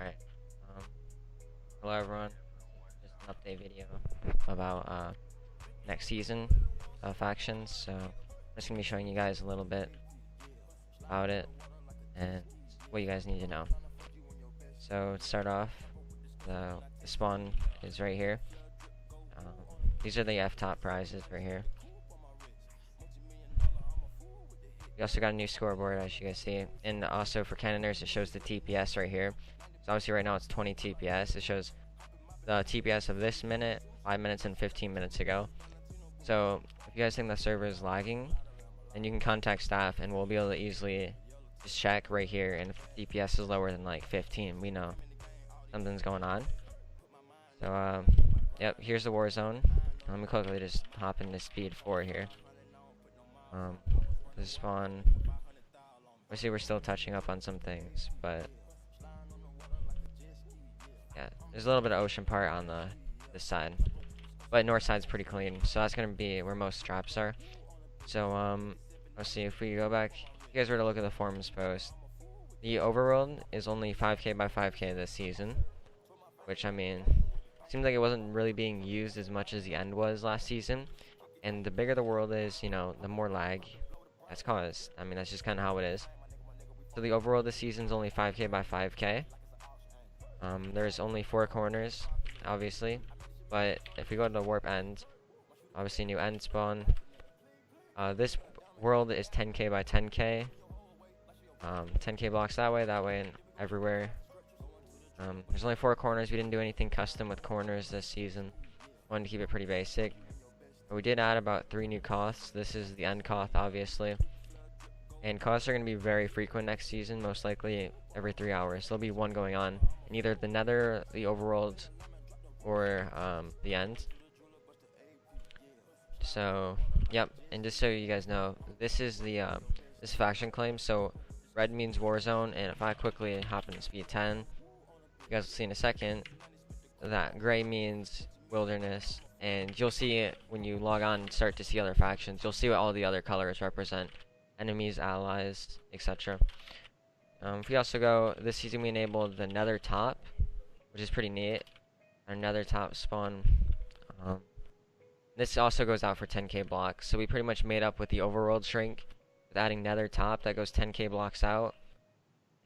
Alright. Um, Hello everyone. Just an update video about next season of factions. So I'm just gonna be showing you guys a little bit about it and what you guys need to know. So to start off, the spawn is right here. Um, these are the F-top prizes right here. We also got a new scoreboard, as you guys see, and also for Cannoners it shows the TPS right here. So obviously right now it's 20 TPS. It shows the TPS of this minute, 5 minutes, and 15 minutes ago. So if you guys think the server is lagging, then you can contact staff and we'll be able to easily just check right here, and if the TPS is lower than like 15, we know something's going on. So yep, here's the war zone. Let me quickly just hop into speed 4 here. The spawn, obviously we're still touching up on some things, but yeah, there's a little bit of ocean part on this side, but north side's pretty clean, so that's gonna be where most traps are. So let's see, if we go back, if you guys were to look at the forums post, the overworld is only 5k by 5k this season, which, I mean, seems like it wasn't really being used as much as the end was last season. And the bigger the world is, you know, the more lag that's caused. I mean, that's just kind of how it is. So the overworld this season is only 5k by 5k. There's only 4 corners, obviously, but if we go to the warp end, obviously new end spawn. This world is 10k by 10k. 10k blocks that way, and everywhere. There's only 4 corners. We didn't do anything custom with corners this season. Wanted to keep it pretty basic. But we did add about 3 new costs. This is the end cost, obviously. And costs are going to be very frequent next season, most likely every 3 hours. There'll be one going on in either the nether, the overworld, or the end. So, yep, and just so you guys know, this is the this faction claim. So red means warzone, and if I quickly hop into speed 10, you guys will see in a second that gray means wilderness, and you'll see it when you log on and start to see other factions. You'll see what all the other colors represent: enemies, allies, etc. If we also go, this season we enabled the nether top, which is pretty neat. Our nether top spawn. This also goes out for 10k blocks, so we pretty much made up with the overworld shrink with adding nether top that goes 10k blocks out.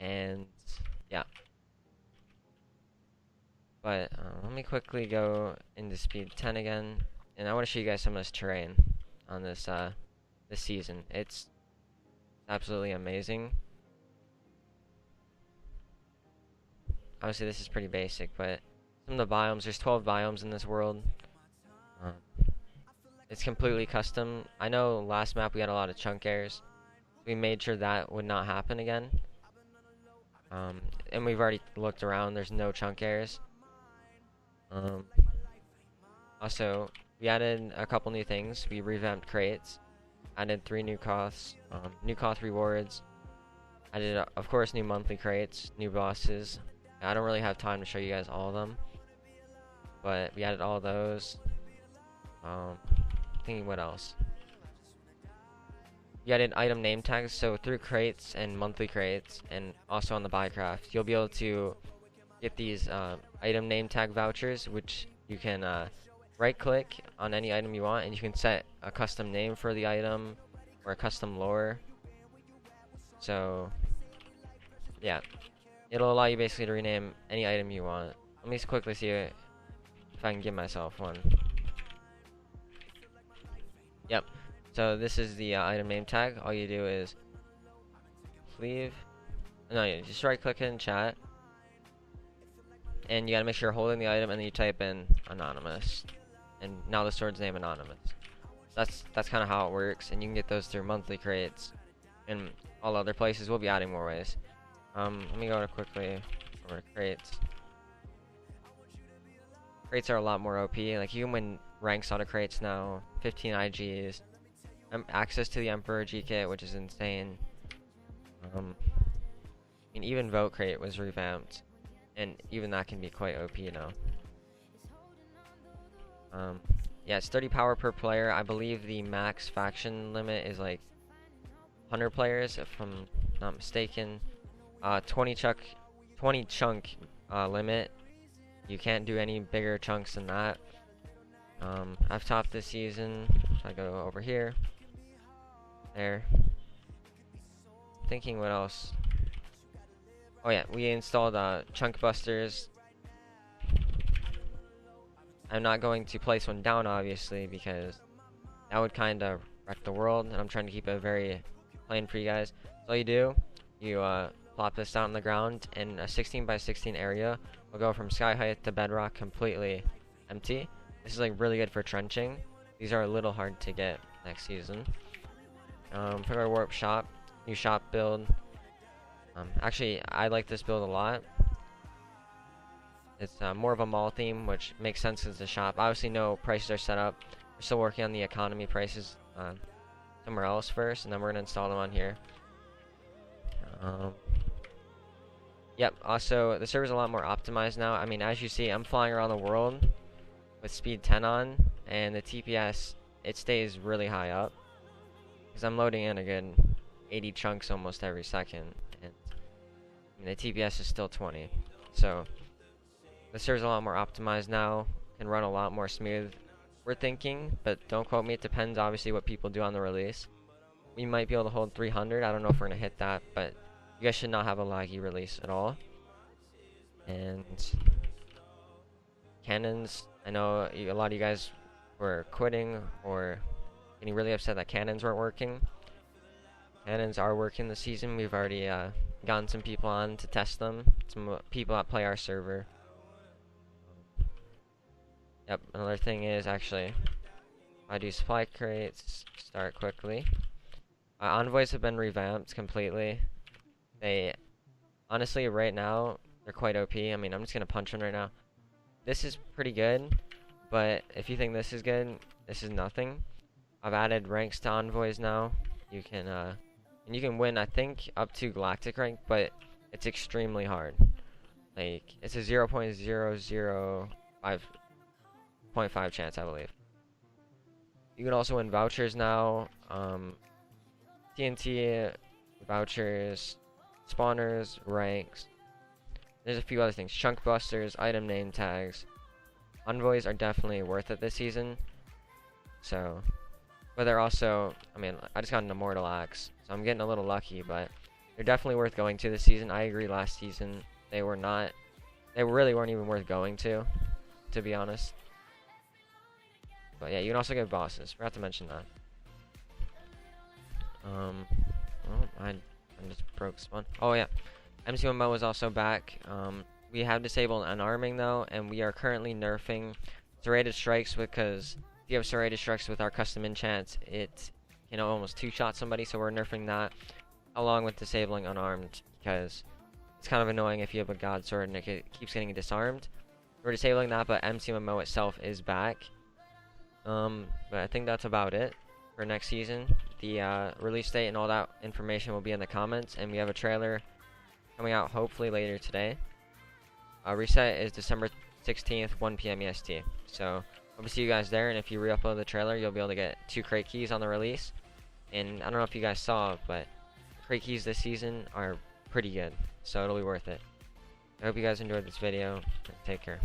And yeah. But let me quickly go into speed 10 again, and I want to show you guys some of this terrain on this this season. It's absolutely amazing. Obviously this is pretty basic, but some of the biomes, there's 12 biomes in this world. It's completely custom. I know last map we had a lot of chunk errors. We made sure that would not happen again. And we've already looked around, there's no chunk errors. Also, we added a couple new things. We revamped crates, added 3 new costs, new cost rewards, added, of course, new monthly crates, new bosses. I don't really have time to show you guys all of them, but we added all those. Thinking what else? We added item name tags, so through crates and monthly crates, and also on the Buycraft, you'll be able to get these item name tag vouchers, which you can right click on any item you want, and you can set a custom name for the item or a custom lore. So yeah, it'll allow you basically to rename any item you want. Let me just quickly see if I can give myself one. Yep, so this is the item name tag. All you do is leave, just right click it in chat, and you gotta make sure you're holding the item, and then you type in anonymous, and now the sword's name anonymous. That's kind of how it works, and you can get those through monthly crates and all other places. We'll be adding more ways. Let me go quickly over to crates. Crates are a lot more OP. Like, you can win ranks out of crates now. 15 IGs, access to the Emperor G kit, which is insane. I mean, even vote crate was revamped, and even that can be quite OP now. Yeah, it's 30 power per player. I believe the max faction limit is like 100 players, if I'm not mistaken. 20 chunk limit. You can't do any bigger chunks than that. I've topped this season. So I go over here, there. Thinking what else? Oh yeah, we installed chunk busters. I'm not going to place one down obviously because that would kind of wreck the world, and I'm trying to keep it very plain for you guys. So all you do, you plop this down on the ground, and a 16 by 16 area will go from sky height to bedrock completely empty. This is like really good for trenching. These are a little hard to get next season. Put our warp shop, new shop build. Actually, I like this build a lot. It's more of a mall theme, which makes sense as a shop. Obviously, no prices are set up. We're still working on the economy prices somewhere else first, and then we're gonna install them on here. Yep. Also, the server's a lot more optimized now. I mean, as you see, I'm flying around the world with speed 10 on, and the TPS it stays really high up because I'm loading in a good 80 chunks almost every second, and I mean, the TPS is still 20. So the server's a lot more optimized now, can run a lot more smooth. We're thinking, but don't quote me, it depends obviously what people do on the release. We might be able to hold 300. I don't know if we're gonna hit that, but you guys should not have a laggy release at all. And cannons, I know a lot of you guys were quitting or getting really upset that cannons weren't working. Cannons are working this season. We've already gotten some people on to test them. Some people that play our server. Yep, another thing is actually, I do supply crates, start quickly. Envoys have been revamped completely. They, honestly, right now, they're quite OP. I mean, I'm just going to punch them right now. This is pretty good, but if you think this is good, this is nothing. I've added ranks to envoys now. You can, and you can win, I think, up to galactic rank, but it's extremely hard. Like, it's a 0.005 chance, I believe. You can also win vouchers now. TNT, vouchers, spawners, ranks. There's a few other things. Chunk busters, item name tags. Envoys are definitely worth it this season. So, but they're also, I mean, I just got an immortal axe, so I'm getting a little lucky, but they're definitely worth going to this season. I agree, last season they were not, they really weren't even worth going to be honest. But yeah, you can also get bosses. Forgot to mention that. Well, I just broke spawn. Oh yeah, MC1MO is also back. We have disabled unarming though, and we are currently nerfing serrated strikes because if you have serrated strikes with our custom enchants, it can almost two-shot somebody. So we're nerfing that along with disabling unarmed because it's kind of annoying if you have a god sword and it keeps getting disarmed. We're disabling that, but MC1MO itself is back. But I think that's about it for next season. The release date and all that information will be in the comments, and we have a trailer coming out hopefully later today. Reset is December 16th, 1 p.m. EST. So hope to see you guys there, and if you re-upload the trailer, you'll be able to get 2 crate keys on the release. And I don't know if you guys saw, but crate keys this season are pretty good, so it'll be worth it. I hope you guys enjoyed this video. Take care.